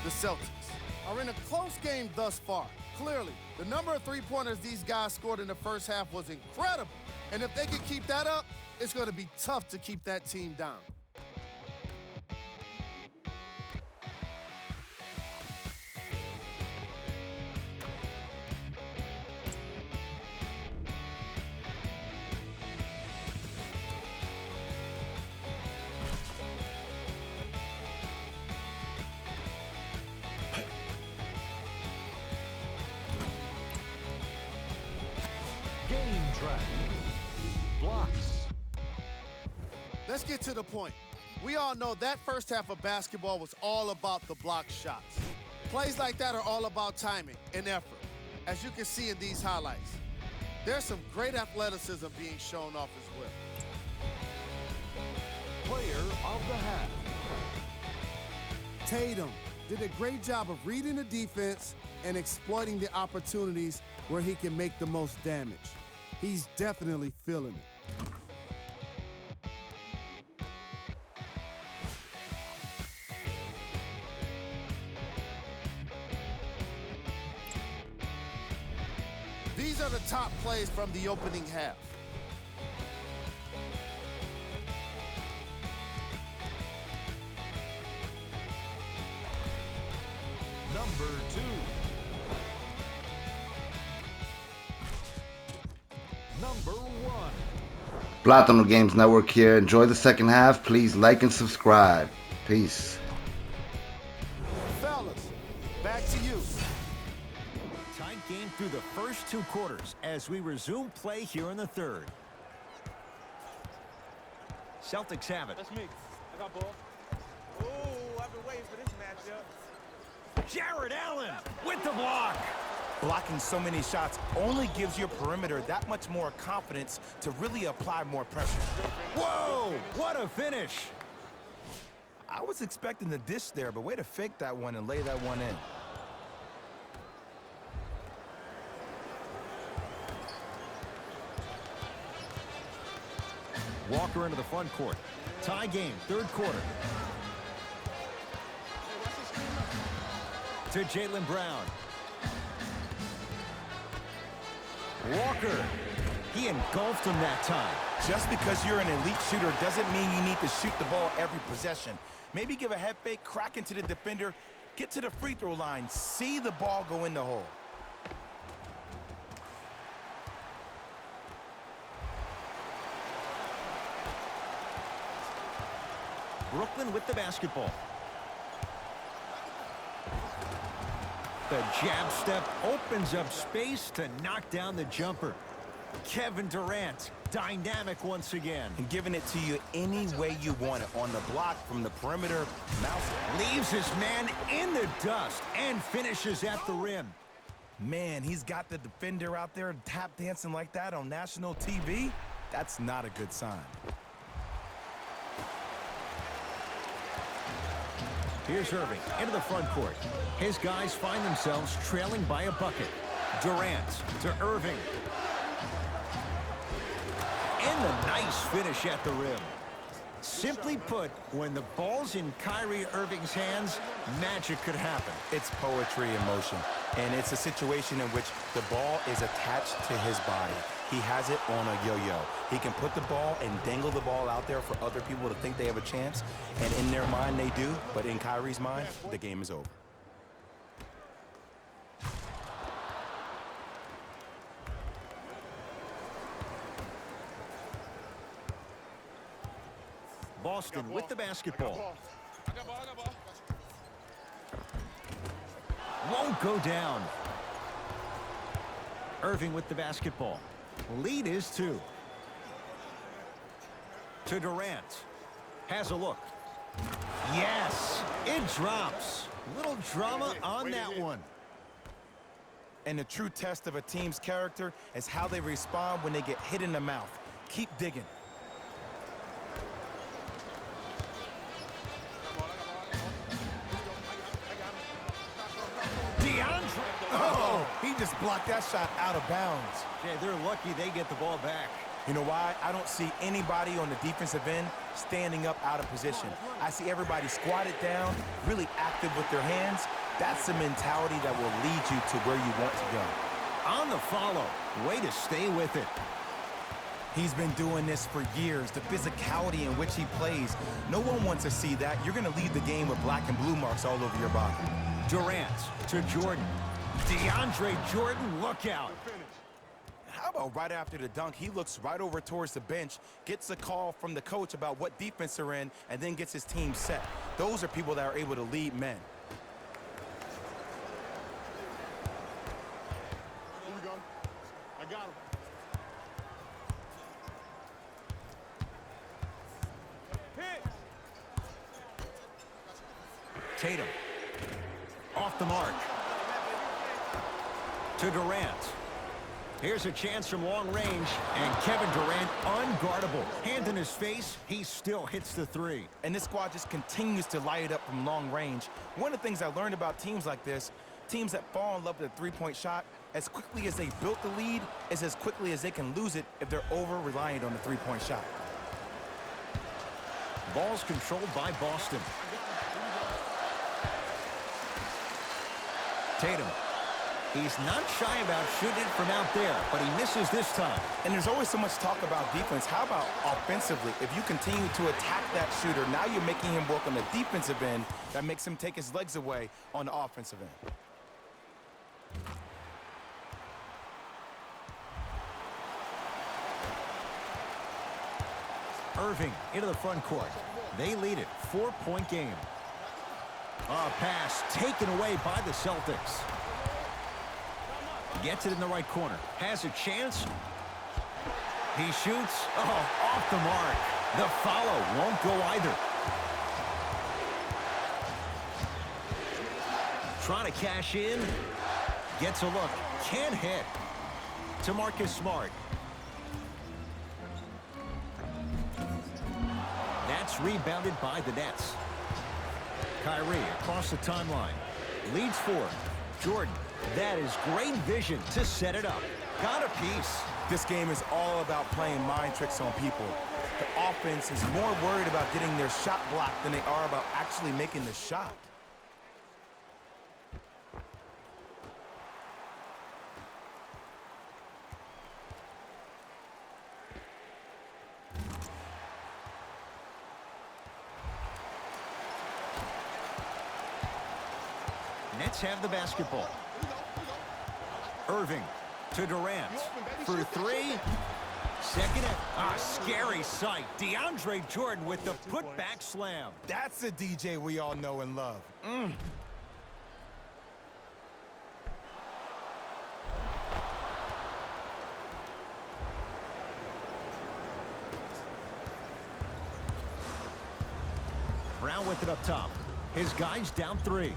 the Celtics, are in a close game thus far. Clearly, the number of three-pointers these guys scored in the first half was incredible. And if they can keep that up, it's going to be tough to keep that team down. Game track. Blocks. Let's get to the point. We all know that first half of basketball was all about the block shots. Plays like that are all about timing and effort, as you can see in these highlights. There's some great athleticism being shown off as well. Player of the half. Tatum did a great job of reading the defense and exploiting the opportunities where he can make the most damage. He's definitely feeling it. These are the top plays from the opening half. Number 2. Number 1. Platinum Games Network here. Enjoy the second half. Please like and subscribe. Peace. Fellas, back to you. Tight game through the first 2 quarters as we resume play here in the third. Celtics have it. That's me. I got ball. Ooh, I've been waiting for this matchup. Jared Allen with the block. Blocking so many shots only gives your perimeter that much more confidence to really apply more pressure. Whoa, what a finish. I was expecting the dish there, but way to fake that one and lay that one in. Walker into the front court. Tie game, third quarter. To Jaylen Brown. Walker. He engulfed him that time. Just because you're an elite shooter doesn't mean you need to shoot the ball every possession. Maybe give a head fake, crack into the defender, get to the free throw line, see the ball go in the hole. Brooklyn with the basketball. The jab step opens up space to knock down the jumper. Kevin Durant, dynamic once again. And giving it to you any way you want it. On the block, from the perimeter, mouse. Leaves his man in the dust and finishes at the rim. Man, he's got the defender out there tap dancing like that on national TV. That's not a good sign. Here's Irving into the front court. His guys find themselves trailing by a bucket. Durant to Irving. And the nice finish at the rim. Simply put, when the ball's in Kyrie Irving's hands, magic could happen. It's poetry in motion, and it's a situation in which the ball is attached to his body. He has it on a yo-yo. He can put the ball and dangle the ball out there for other people to think they have a chance, and in their mind they do, but in Kyrie's mind, the game is over. Boston with the basketball. I got ball. Won't go down. Irving with the basketball. Lead is 2. To Durant. Has a look. Yes, it drops. Little drama on that one. And the true test of a team's character is how they respond when they get hit in the mouth. Keep digging. Oh, he just blocked that shot out of bounds. Yeah, they're lucky they get the ball back. You know why? I don't see anybody on the defensive end standing up out of position. I see everybody squatted down, really active with their hands. That's the mentality that will lead you to where you want to go. On the follow. Way to stay with it. He's been doing this for years. The physicality in which he plays, no one wants to see that. You're going to leave the game with black and blue marks all over your body. Durant to Jordan. DeAndre Jordan, look out. How about right after the dunk, he looks right over towards the bench, gets a call from the coach about what defense they're in, and then gets his team set. Those are people that are able to lead men. Here we go. I got him. Hit. Tatum. Off the mark. To Durant. Here's a chance from long range, and Kevin Durant unguardable. Hand in his face, he still hits the three. And this squad just continues to light it up from long range. One of the things I learned about teams like this, teams that fall in love with a three-point shot, as quickly as they built the lead, is as quickly as they can lose it if they're over-reliant on the three-point shot. Ball's controlled by Boston. Tatum. He's not shy about shooting it from out there, but he misses this time. And there's always so much talk about defense. How about offensively? If you continue to attack that shooter, now you're making him work on the defensive end. That makes him take his legs away on the offensive end. Irving into the front court. They lead it. 4-point game. A pass taken away by the Celtics. Gets it in the right corner. Has a chance. He shoots. Oh, off the mark. The follow won't go either. Trying to cash in. Gets a look. Can't hit. To Marcus Smart. That's rebounded by the Nets. Kyrie across the timeline. Leads 4. Jordan. That is great vision to set it up. Got a piece. This game is all about playing mind tricks on people. The offense is more worried about getting their shot blocked than they are about actually making the shot. Nets have the basketball. Irving to Durant for 3. Second, a scary sight. DeAndre Jordan with the putback slam. That's the DJ we all know and love. Brown with it up top. His guys down 3.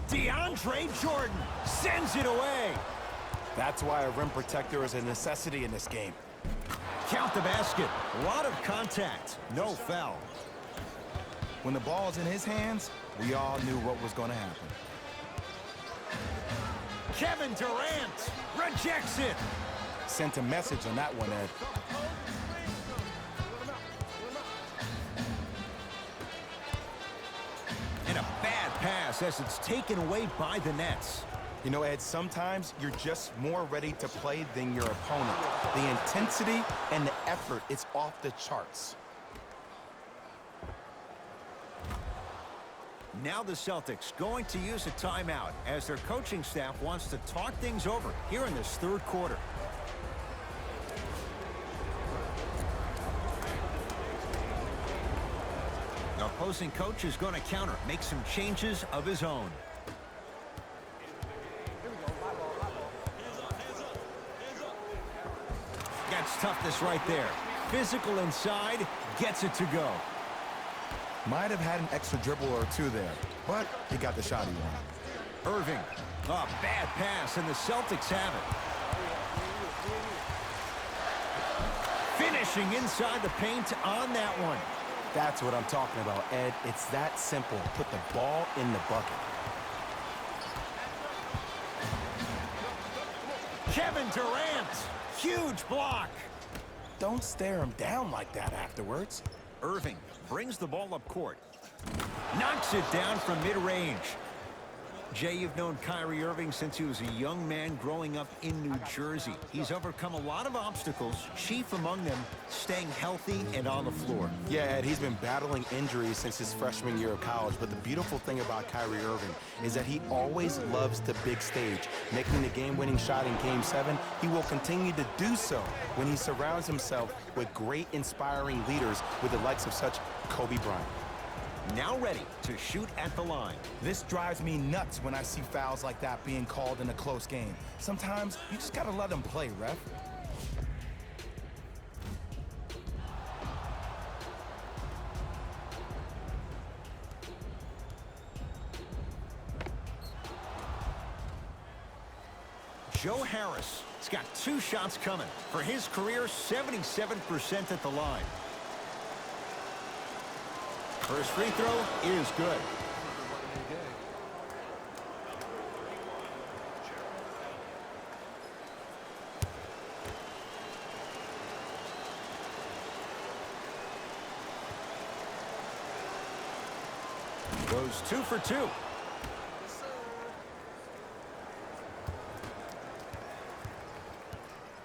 DeAndre Jordan sends it away. That's why a rim protector is a necessity in this game. Count the basket. A lot of contact. No foul. When the ball's in his hands, we all knew what was going to happen. Kevin Durant rejects it. Sent a message on that one, Ed. And a bad pass as it's taken away by the Nets. You know, Ed, sometimes you're just more ready to play than your opponent. The intensity and the effort, it's off the charts. Now the Celtics going to use a timeout as their coaching staff wants to talk things over here in this third quarter. The opposing coach is going to counter, make some changes of his own. That's toughness right there. Physical inside, gets it to go. Might have had an extra dribble or two there, but he got the shot he wanted. Irving, a bad pass, and the Celtics have it. Finishing inside the paint on that one. That's what I'm talking about, Ed. It's that simple. Put the ball in the bucket. Kevin Durant, huge block. don't stare him down like that afterwards. Irving brings the ball up court. Knocks it down from mid-range. Jay, you've known Kyrie Irving since he was a young man growing up in New Jersey. He's overcome a lot of obstacles, chief among them staying healthy and on the floor. Yeah, Ed, he's been battling injuries since his freshman year of college, but the beautiful thing about Kyrie Irving is that he always loves the big stage. Making the game-winning shot in Game 7, he will continue to do so when he surrounds himself with great, inspiring leaders with the likes of such Kobe Bryant. Now ready to shoot at the line. This drives me nuts when I see fouls like that being called in a close game. Sometimes you just gotta let them play, ref. Joe Harris has got 2 shots coming. For his career, 77% at the line. First free throw is good. Goes 2 for 2.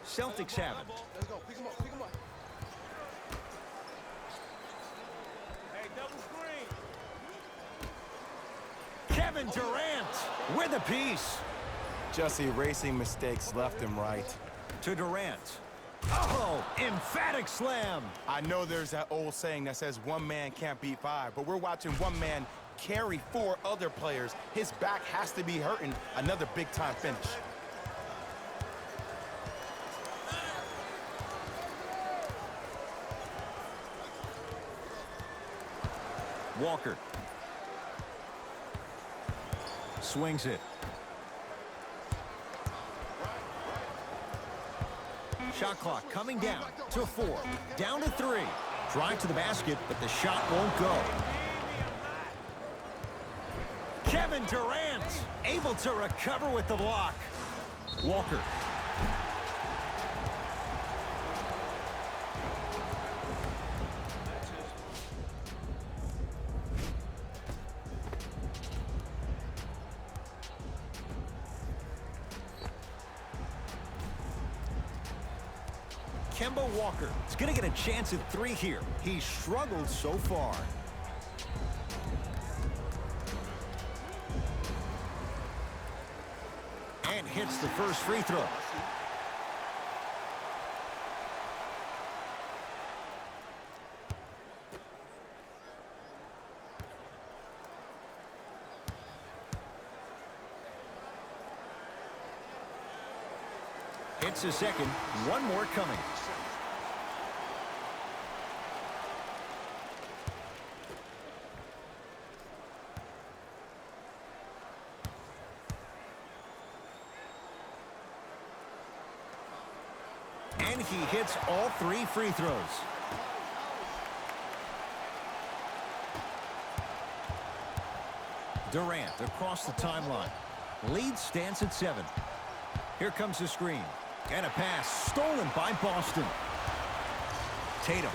Celtics have it. Let's go. Pick him up. Pick him up. Hey, double screen. Kevin Durant with a piece. Just erasing mistakes left and right. To Durant. Oh, emphatic slam. I know there's that old saying that says one man can't beat 5, but we're watching one man carry 4 other players. His back has to be hurting. Another big-time finish. Walker. Swings it. Shot clock coming down to 4. Down to 3. Drive to the basket, but the shot won't go. Kevin Durant able to recover with the block. Walker. Kemba Walker is going to get a chance at 3 here. He's struggled so far. And hits the first free throw. Hits a second. One more coming. And he hits all 3 free throws. Durant across the timeline. Lead stands at 7. Here comes the screen. And a pass stolen by Boston. Tatum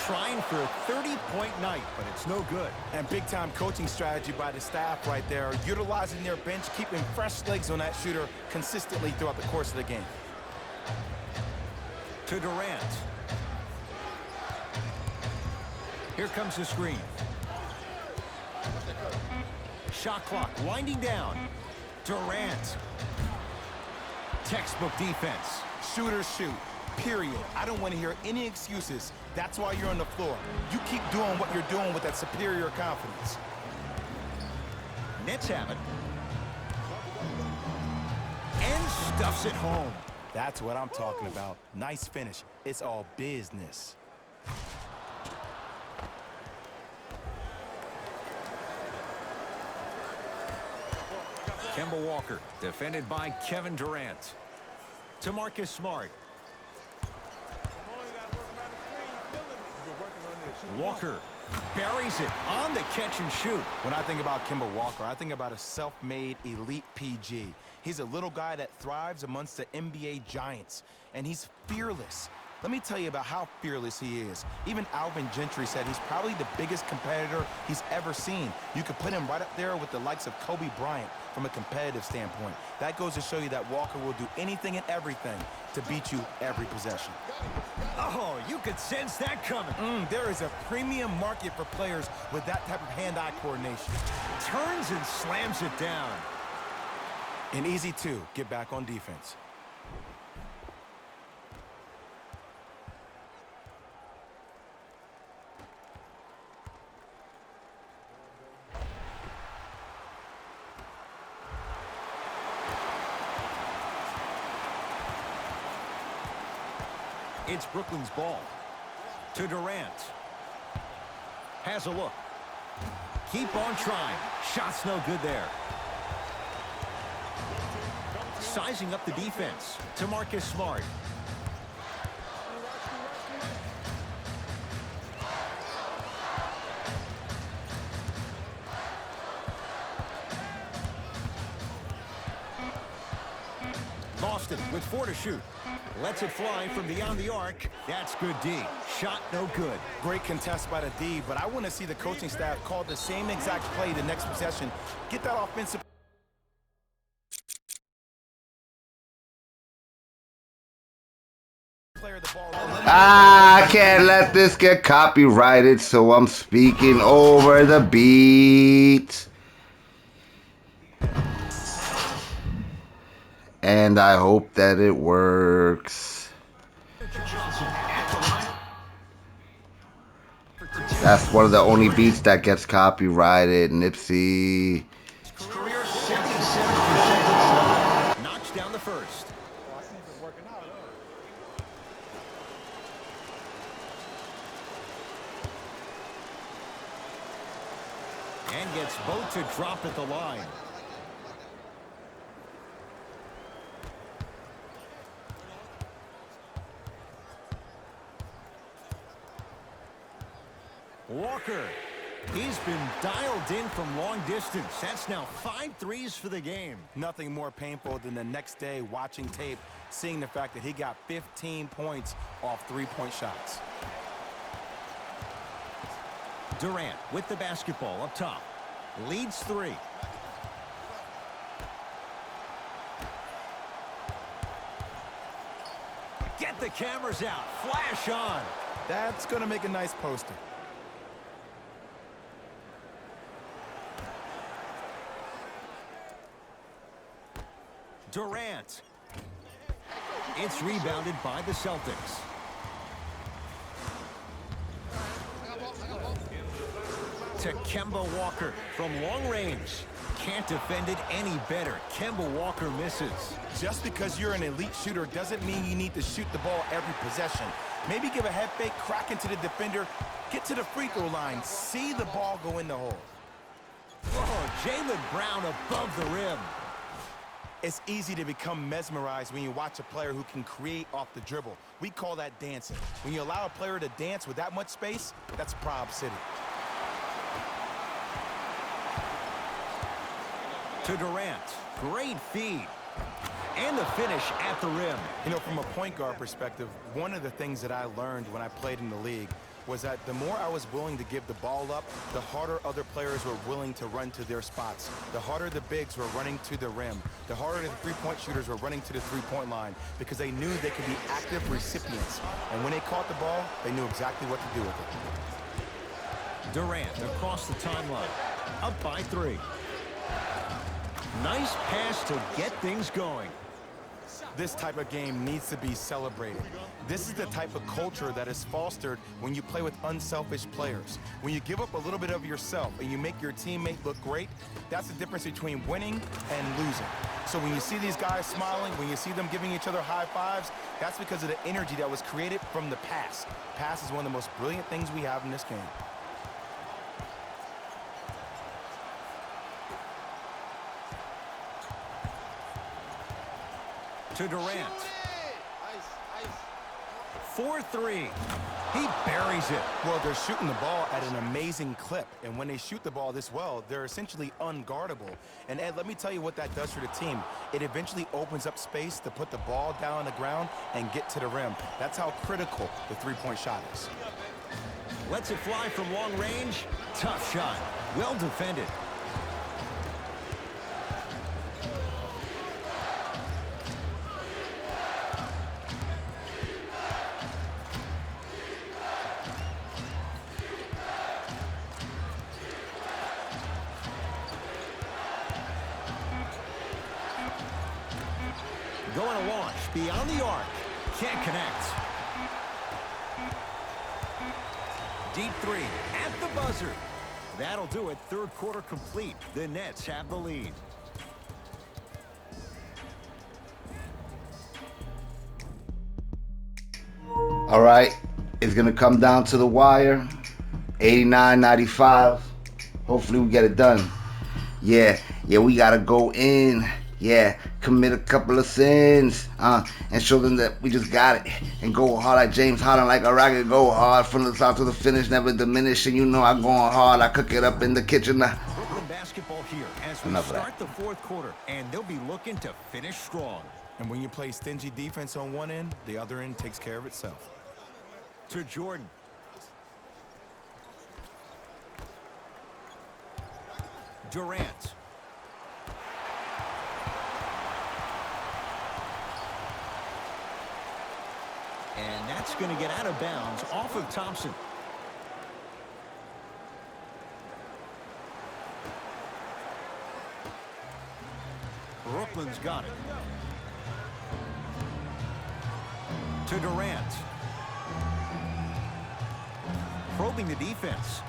trying for a 30-point night, but it's no good. And big-time coaching strategy by the staff right there, utilizing their bench, keeping fresh legs on that shooter consistently throughout the course of the game. To Durant. Here comes the screen. Shot clock winding down. Durant. Textbook defense. Shooters shoot, period. I don't want to hear any excuses. That's why you're on the floor. You keep doing what you're doing with that superior confidence. Nets have it. And stuffs it home. That's what I'm talking about. Nice finish. It's all business. Kemba Walker, defended by Kevin Durant. To Marcus Smart. Walker buries it on the catch and shoot. When I think about Kemba Walker, I think about a self-made elite PG. He's a little guy that thrives amongst the NBA giants, and he's fearless. Let me tell you about how fearless he is. Even Alvin Gentry said he's probably the biggest competitor he's ever seen. You could put him right up there with the likes of Kobe Bryant from a competitive standpoint. That goes to show you that Walker will do anything and everything to beat you every possession. Oh, you could sense that coming. There is a premium market for players with that type of hand-eye coordination. Turns and slams it down. And easy, too. Get back on defense. It's Brooklyn's ball. To Durant. Has a look. Keep on trying. Shot's no good there. Sizing up the defense. To Marcus Smart. Boston with 4 to shoot. Lets it fly from beyond the arc. That's good D. Shot no good. Great contest by the D, but I want to see the coaching staff call the same exact play the next possession. Get that offensive player the ball. I can't let this get copyrighted, so I'm speaking over the beat. And I hope that it works. That's one of the only beats that gets copyrighted, Nipsey. Knocks down the first. And gets both to drop at the line. Walker, he's been dialed in from long distance. That's now 5 threes for the game. Nothing more painful than the next day watching tape, seeing the fact that he got 15 points off 3-point shots. Durant with the basketball up top. Leads 3. Get the cameras out. Flash on. That's going to make a nice poster. Durant. It's rebounded by the Celtics. To Kemba Walker from long range. Can't defend it any better. Kemba Walker misses. Just because you're an elite shooter doesn't mean you need to shoot the ball every possession. Maybe give a head fake, crack into the defender, get to the free throw line, see the ball go in the hole. Oh, Jaylen Brown above the rim. It's easy to become mesmerized when you watch a player who can create off the dribble. We call that dancing. When you allow a player to dance with that much space, that's Prob City. To Durant. Great feed. And the finish at the rim. You know, from a point guard perspective, one of the things that I learned when I played in the league was that the more I was willing to give the ball up, the harder other players were willing to run to their spots. The harder the bigs were running to the rim. The harder the three-point shooters were running to the three-point line because they knew they could be active recipients. And when they caught the ball, they knew exactly what to do with it. Durant across the timeline. Up by 3. Nice pass to get things going. This type of game needs to be celebrated. This is the type of culture that is fostered when you play with unselfish players. When you give up a little bit of yourself and you make your teammate look great, that's the difference between winning and losing. So when you see these guys smiling, when you see them giving each other high fives, that's because of the energy that was created from the pass. Pass is one of the most brilliant things we have in this game. To Durant. 4-3. He buries it. Well, they're shooting the ball at an amazing clip, and when they shoot the ball this well, they're essentially unguardable. And Ed, let me tell you what that does for the team. It eventually opens up space to put the ball down on the ground and get to the rim. That's how critical the three-point shot is. Lets it fly from long range. Tough shot. Well defended. Going to launch beyond the arc. Can't connect. Deep three at the buzzer. That'll do it. Third quarter complete. The Nets have the lead. All right, it's gonna come down to the wire. 89-95. Hopefully we get it done. Yeah, we gotta go in. Yeah, commit a couple of sins, and show them that we just got it. And go hard like James Harden, like a rocket. Go hard from the top to the finish, never diminish. And you know I'm going hard. I cook it up in the kitchen. Brooklyn basketball here as we start the fourth quarter, and they'll be looking to finish strong. And when you play stingy defense on one end, the other end takes care of itself. To Jordan. Durant. And that's going to get out of bounds off of Thompson. Brooklyn's got it. To Durant. Probing the defense.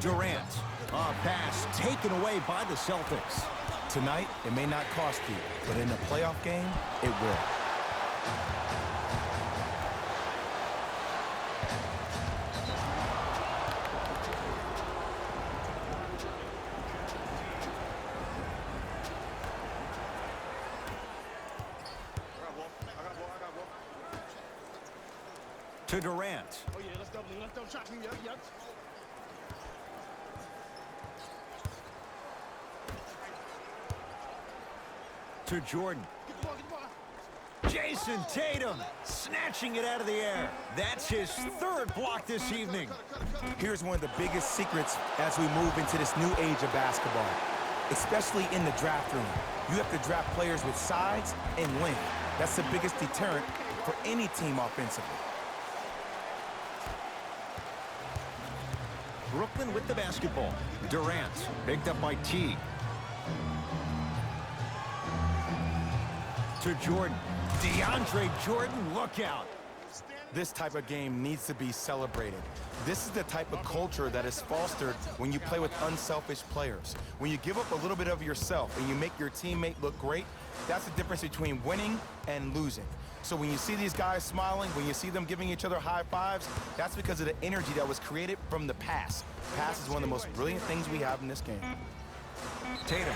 Durant. A pass taken away by the Celtics. Tonight, it may not cost you, but in a playoff game, it will. To Durant. Oh, yeah, let's double shot. Yep. To Jordan. Jayson Tatum snatching it out of the air. That's his third block this evening. Here's one of the biggest secrets as we move into this new age of basketball, especially in the draft room. You have to draft players with size and length. That's the biggest deterrent for any team offensively. Brooklyn with the basketball. Durant picked up by T. To Jordan. DeAndre Jordan, look out. This type of game needs to be celebrated. This is the type of culture that is fostered when you play with unselfish players. When you give up a little bit of yourself and you make your teammate look great, that's the difference between winning and losing. So when you see these guys smiling, when you see them giving each other high fives, that's because of the energy that was created from the pass. Pass is one of the most brilliant things we have in this game. Tatum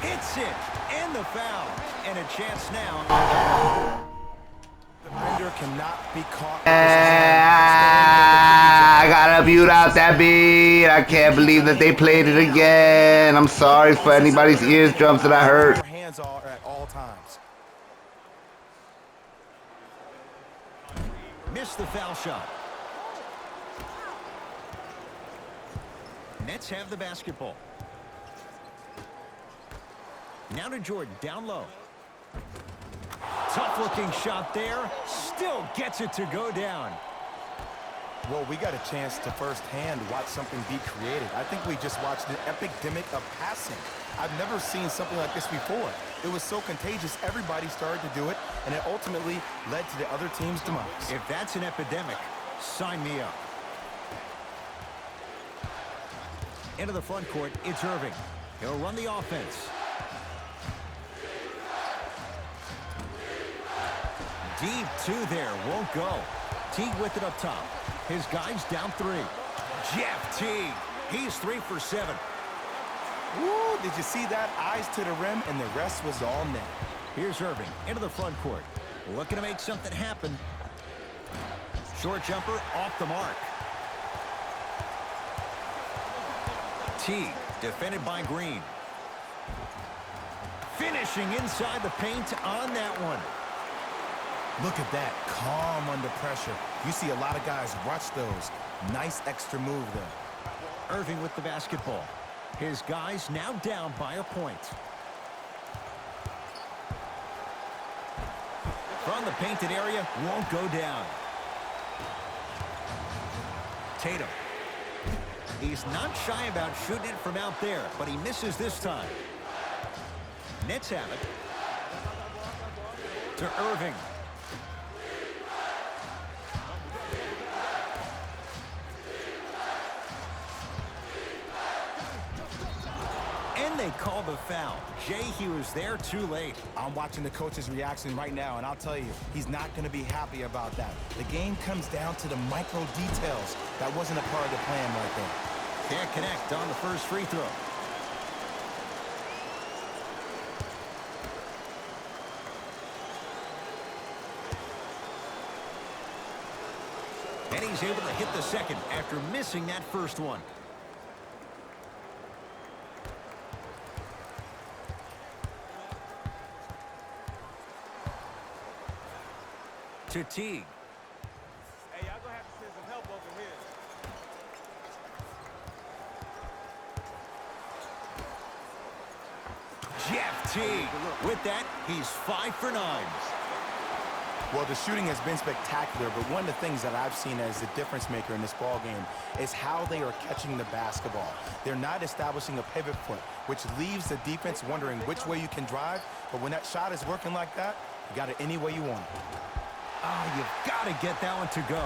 hits it, and the foul, and a chance now. The defender cannot be caught. I gotta mute out that beat. I can't believe that they played it again. I'm sorry for anybody's eardrums that I heard. Your hands are at all times. Missed the foul shot. Nets have the basketball. Now to Jordan, down low. Tough-looking shot there. Still gets it to go down. Well, we got a chance to firsthand watch something be created. I think we just watched an epidemic of passing. I've never seen something like this before. It was so contagious, everybody started to do it, and it ultimately led to the other team's demise. If that's an epidemic, sign me up. Into the front court, it's Irving. He'll run the offense. Deep two there, won't go. Teague with it up top. His guy's down three. Jeff Teague, he's 3 for 7. Woo, did you see that? Eyes to the rim, and the rest was all net. Here's Irving into the front court. Looking to make something happen. Short jumper off the mark. T, defended by Green. Finishing inside the paint on that one. Look at that, calm under pressure. You see a lot of guys rush those. Nice extra move there. Irving with the basketball. His guys now down by a point. From the painted area, won't go down. Tatum. He's not shy about shooting it from out there, but he misses this time. Nets have it. To Irving. And they call the foul. Jay, he was there too late. I'm watching the coach's reaction right now, and I'll tell you, he's not going to be happy about that. The game comes down to the micro details. That wasn't a part of the plan right there. Can't connect on the first free throw. And he's able to hit the second after missing that first one. To Teague. Hey, y'all gonna have to send some help over here. Jeff Teague. With that, he's 5 for 9. Well, the shooting has been spectacular, but one of the things that I've seen as the difference maker in this ball game is how they are catching the basketball. They're not establishing a pivot foot, which leaves the defense wondering which way you can drive, but when that shot is working like that, you got it any way you want it. Oh, you've got to get that one to go.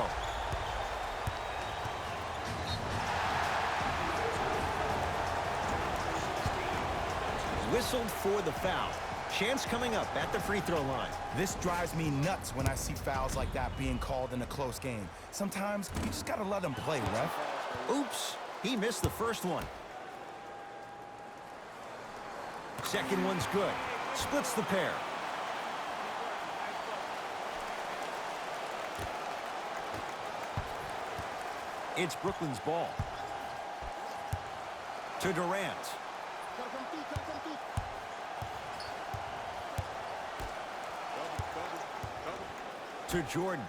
Whistled for the foul. Chance coming up at the free throw line. This drives me nuts when I see fouls like that being called in a close game. Sometimes you just got to let them play, ref. Oops, he missed the first one. Second one's good. Splits the pair. It's Brooklyn's ball. To Durant. To Jordan.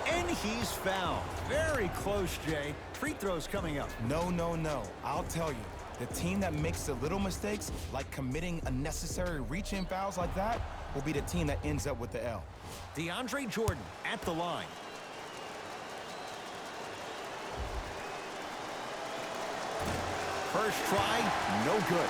And he's fouled. Very close, Jay. Free throws coming up. No, no, no. I'll tell you. The team that makes the little mistakes, like committing unnecessary reach-in fouls like that, will be the team that ends up with the L. DeAndre Jordan at the line. First try, no good.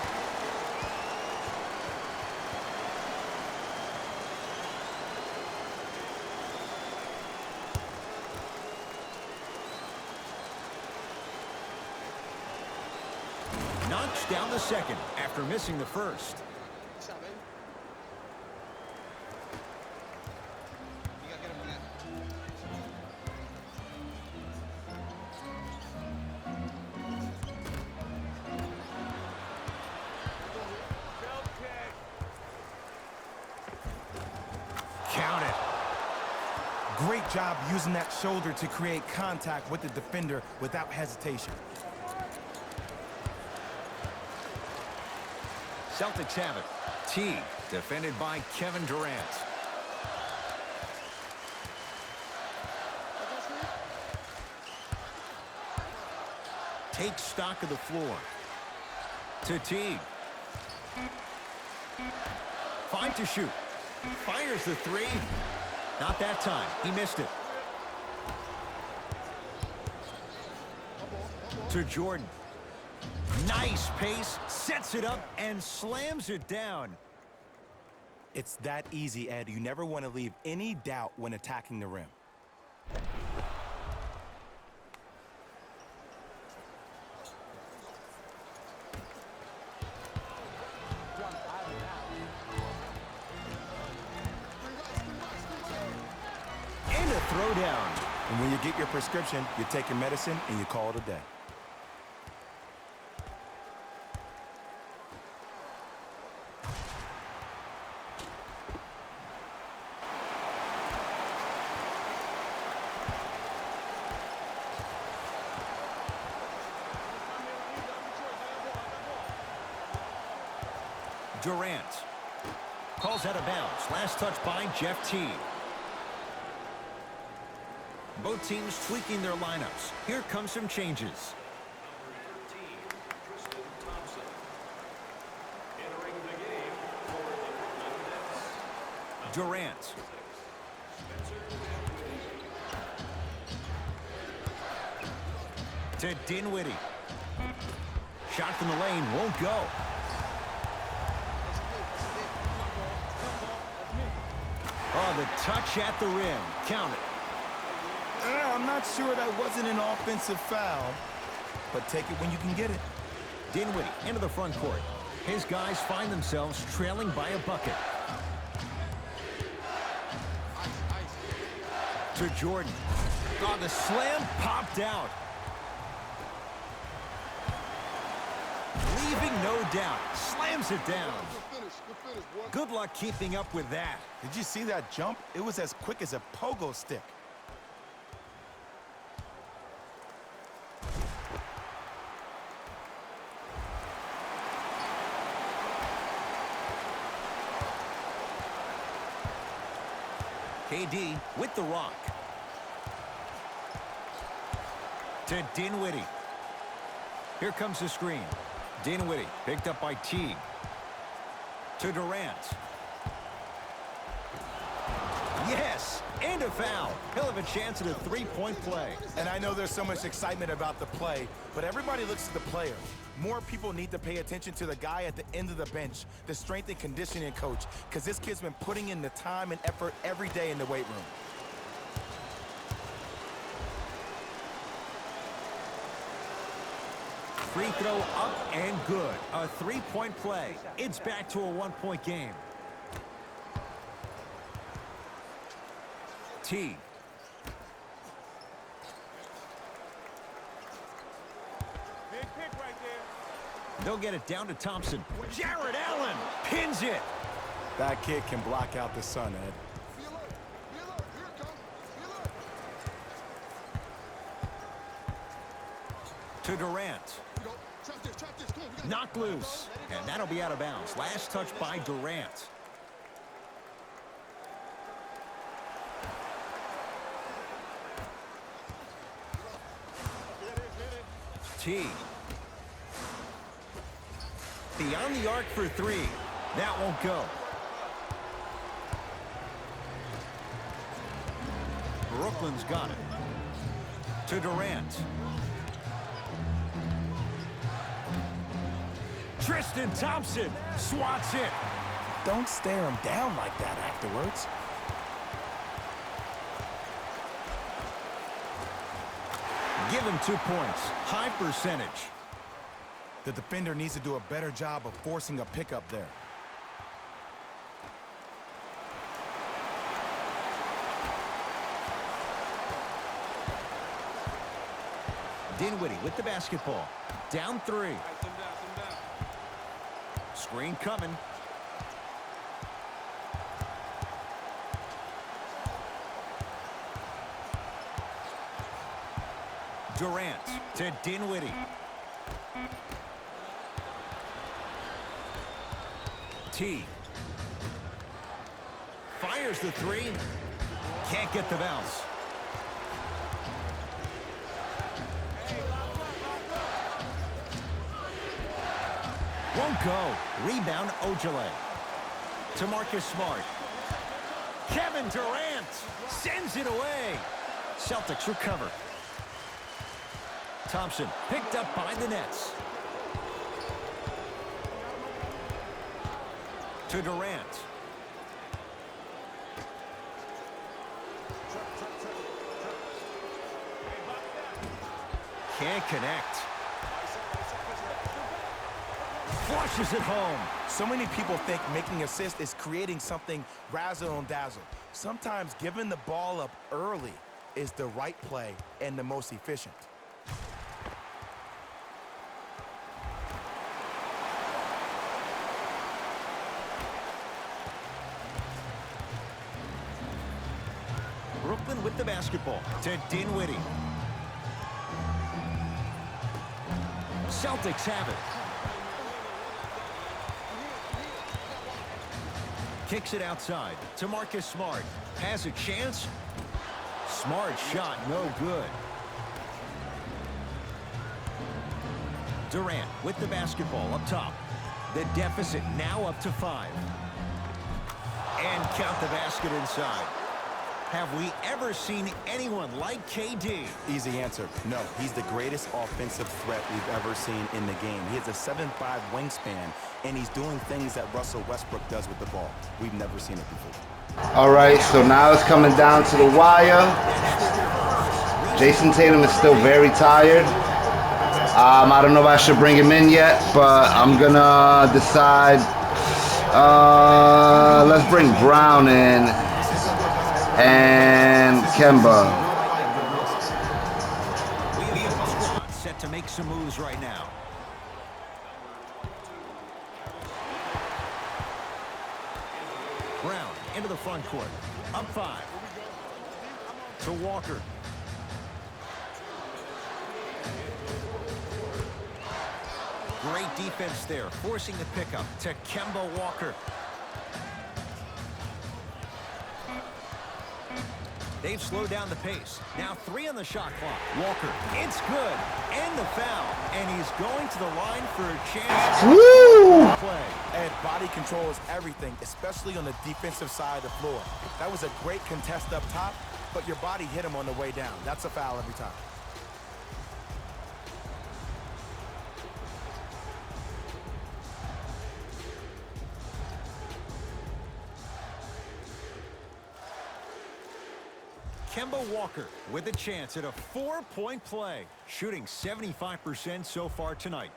Knocks down the second after missing the first. Count it. Great job using that shoulder to create contact with the defender without hesitation. Celtics have it. Teague, defended by Kevin Durant. Takes stock of the floor. To Teague. 5 to shoot. Fires the three. Not that time. He missed it. To Jordan. Nice pace, sets it up, and slams it down. It's that easy, Ed. You never want to leave any doubt when attacking the rim. And a throwdown. And when you get your prescription, you take your medicine and you call it a day. Durant. Calls out of bounds. Last touch by Jeff T. Both teams tweaking their lineups. Here come some changes. Durant. To Dinwiddie. Shot from the lane won't go. Oh, the touch at the rim. Count it. I'm not sure that wasn't an offensive foul, but take it when you can get it. Dinwiddie into the front court. His guys find themselves trailing by a bucket. To Jordan. Oh, the slam popped out. Leaving no doubt. Slams it down. Good luck keeping up with that. Did you see that jump? It was as quick as a pogo stick. KD with the rock. To Dinwiddie. Here comes the screen. Dinwiddie picked up by T. To Durant. Yes, and a foul. He'll have a chance at a three-point play. And I know there's so much excitement about the play, but everybody looks at the player. More people need to pay attention to the guy at the end of the bench, the strength and conditioning coach, because this kid's been putting in the time and effort every day in the weight room. Free throw up and good. A three-point play. It's back to a one-point game. T. Big pick right there. They'll get it down to Thompson. Jared Allen pins it. That kid can block out the sun, Ed. To Durant. Knocked loose. And that'll be out of bounds. Last touch by Durant. T. Beyond the arc for three. That won't go. Brooklyn's got it. To Durant. Tristan Thompson swats it. Don't stare him down like that afterwards. Give him 2 points. High percentage. The defender needs to do a better job of forcing a pickup there. Dinwiddie with the basketball. Down three. Screen coming. Durant to Dinwiddie. T. Fires the three. Can't get the bounce. Won't go. Rebound Ojale. To Marcus Smart. Kevin Durant sends it away. Celtics recover. Thompson picked up by the Nets. To Durant. Can't connect. Flushes it home. So many people think making assists is creating something razzle and dazzle. Sometimes giving the ball up early is the right play and the most efficient. Brooklyn with the basketball to Dinwiddie. Celtics have it. Kicks it outside to Marcus Smart. Has a chance. Smart shot, no good. Durant with the basketball up top. The deficit now up to 5. And count the basket inside. Have we ever seen anyone like KD? Easy answer. No, he's the greatest offensive threat we've ever seen in the game. He has a 7'5" wingspan, and he's doing things that Russell Westbrook does with the ball. We've never seen it before. All right, so now it's coming down to the wire. Jayson Tatum is still very tired. I don't know if I should bring him in yet, but I'm gonna decide. Let's bring Brown in and Kemba. Set to make some moves right now. Brown into the front court. Up 5. To Walker. Great defense there, forcing the pickup to Kemba Walker. They've slowed down the pace. Now 3 on the shot clock. Walker, it's good. And the foul. And he's going to the line for a chance. Woo! Play. And body control is everything, especially on the defensive side of the floor. That was a great contest up top, but your body hit him on the way down. That's a foul every time. Kemba Walker with a chance at a 4-point play, shooting 75% so far tonight.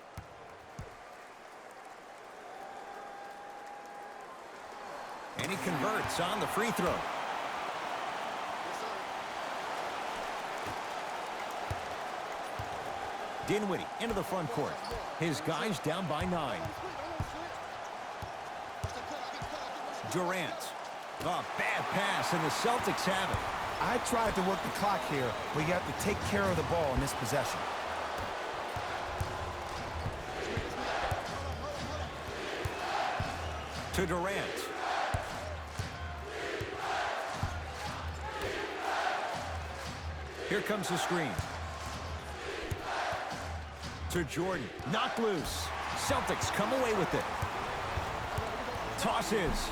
And he converts on the free throw. Dinwiddie into the front court. His guys down by 9. Durant. A bad pass, and the Celtics have it. I tried to work the clock here, but you have to take care of the ball in this possession. To Durant. Here comes the screen. To Jordan. Knocked loose. Celtics come away with it. Tosses.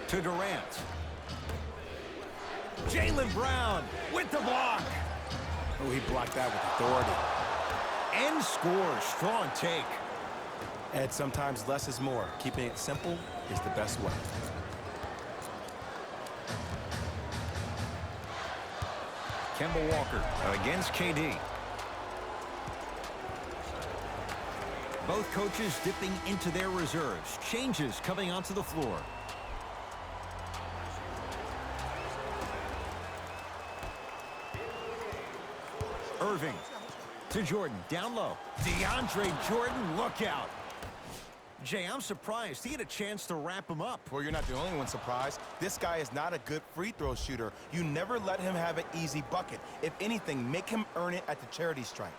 To Durant. Jaylen Brown with the block. Oh, he blocked that with authority. And scores. Strong take. And sometimes less is more. Keeping it simple is the best way. Kemba Walker against KD. Both coaches dipping into their reserves. Changes coming onto the floor. Irving to Jordan, down low. DeAndre Jordan, look out. Jay, I'm surprised he had a chance to wrap him up. Well, you're not the only one surprised. This guy is not a good free throw shooter. You never let him have an easy bucket. If anything, make him earn it at the charity stripe.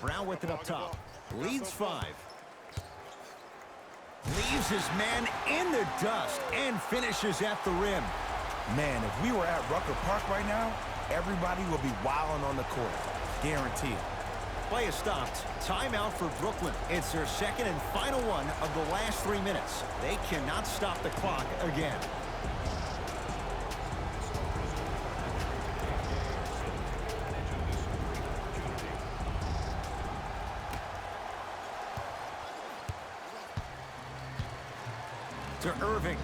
Brown with it up top. Leads 5. Leaves his man in the dust and finishes at the rim. Man, if we were at Rucker Park right now, everybody will be wilding on the court. Guarantee it. Play is stopped. Timeout for Brooklyn. It's their second and final one of the last 3 minutes. They cannot stop the clock again. To Irving.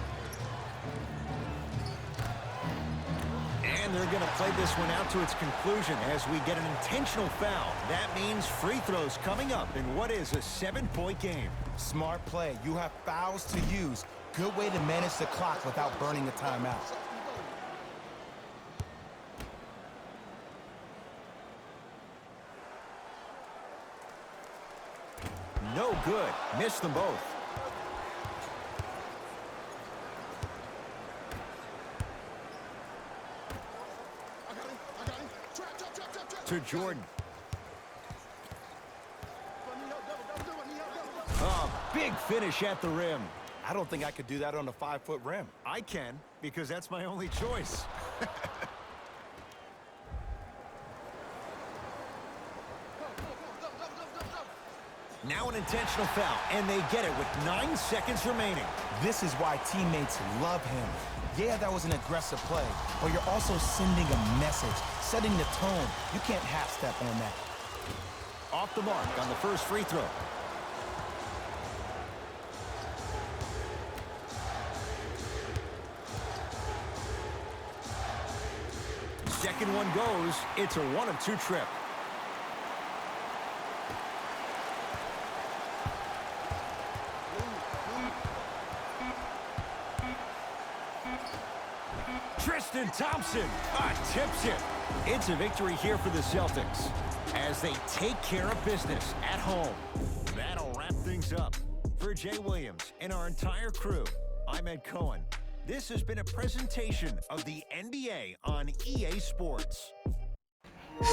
And they're going to play this one out to its conclusion as we get an intentional foul. That means free throws coming up in what is a 7-point game. Smart play. You have fouls to use. Good way to manage the clock without burning a timeout. No good. Missed them both. To Jordan. Big finish at the rim. I don't think I could do that on a 5-foot rim. I can, because that's my only choice. Now an intentional foul, and they get it with 9 seconds remaining. This is why teammates love him. Yeah, that was an aggressive play, but you're also sending a message, setting the tone. You can't half-step on that. Off the mark on the first free throw. Second one goes. It's a 1 of 2 trip. Tristan Thompson tips it. It's a victory here for the Celtics as they take care of business at home. That'll wrap things up. For Jay Williams and our entire crew, I'm Ed Cohen. This has been a presentation of the NBA on EA Sports.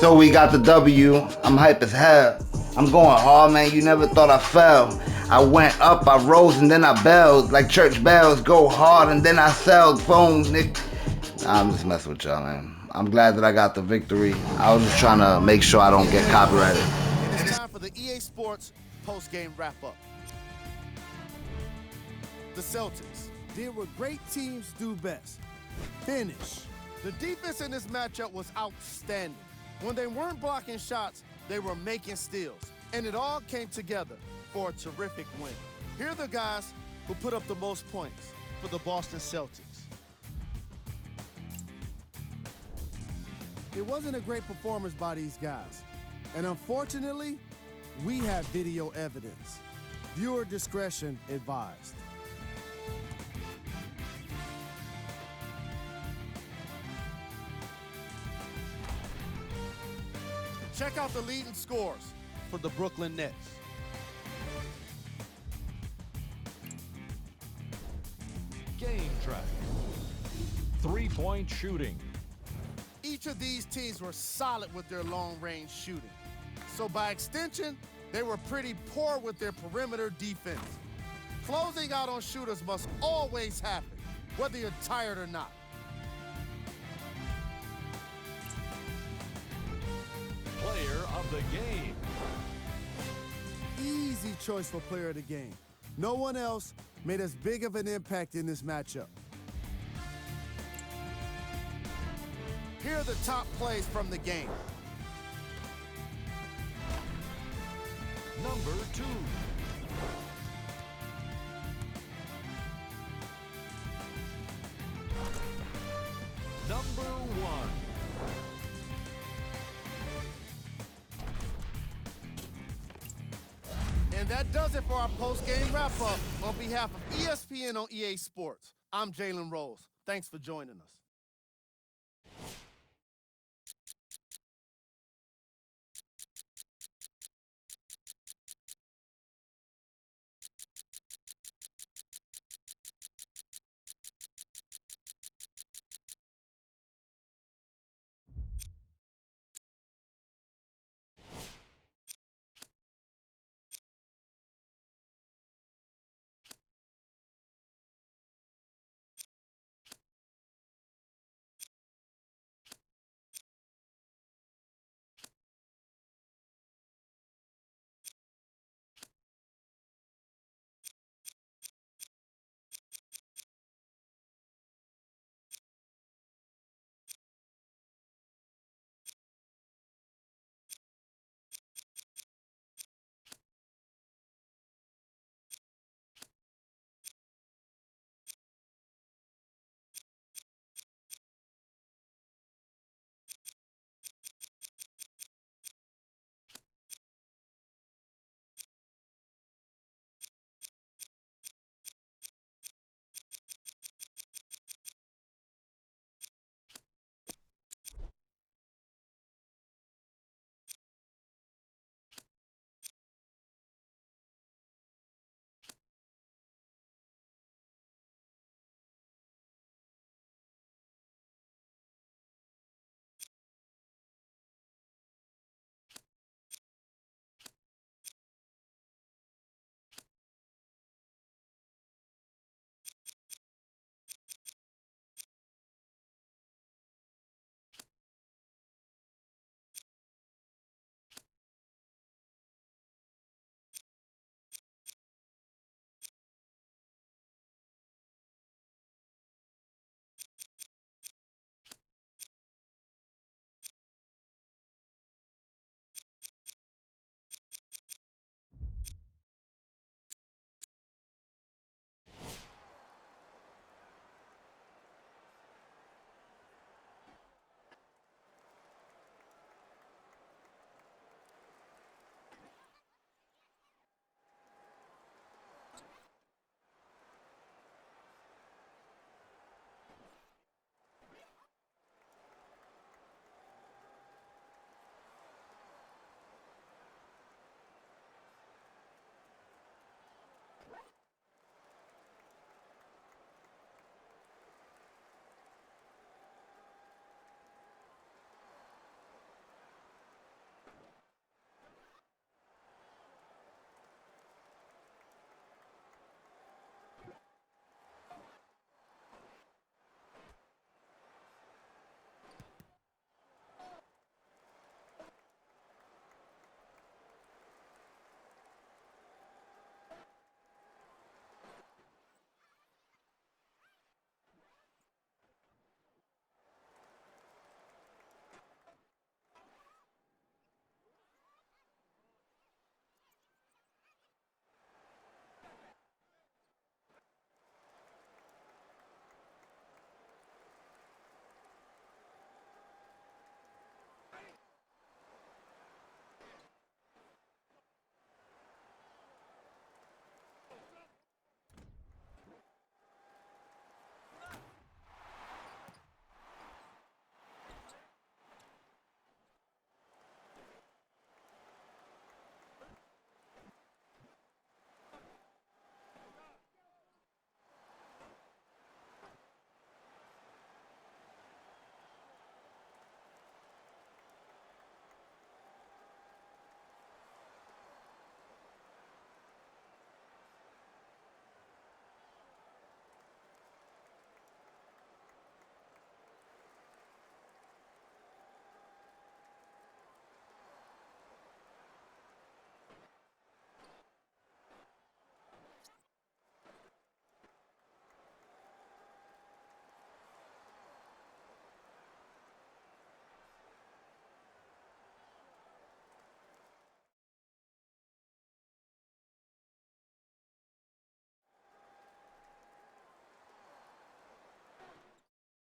So we got the W. I'm hype as hell. I'm going hard, man. You never thought I fell. I went up, I rose, and then I belled. Like church bells, go hard, and then I sold phones, Nick. I'm just messing with y'all, man. I'm glad that I got the victory. I was just trying to make sure I don't get copyrighted. And it's time for the EA Sports post-game wrap-up. The Celtics did what great teams do best: finish. The defense in this matchup was outstanding. When they weren't blocking shots, they were making steals. And it all came together for a terrific win. Here are the guys who put up the most points for the Boston Celtics. It wasn't a great performance by these guys. And unfortunately, we have video evidence. Viewer discretion advised. Check out the leading scores for the Brooklyn Nets. Game track. 3-point shooting. Each of these teams were solid with their long-range shooting. So by extension, they were pretty poor with their perimeter defense. Closing out on shooters must always happen, whether you're tired or not. Player of the game. Easy choice for player of the game. No one else made as big of an impact in this matchup. Here are the top plays from the game. Number 2. Number 1. And that does it for our post-game wrap-up. On behalf of ESPN on EA Sports, I'm Jalen Rose. Thanks for joining us.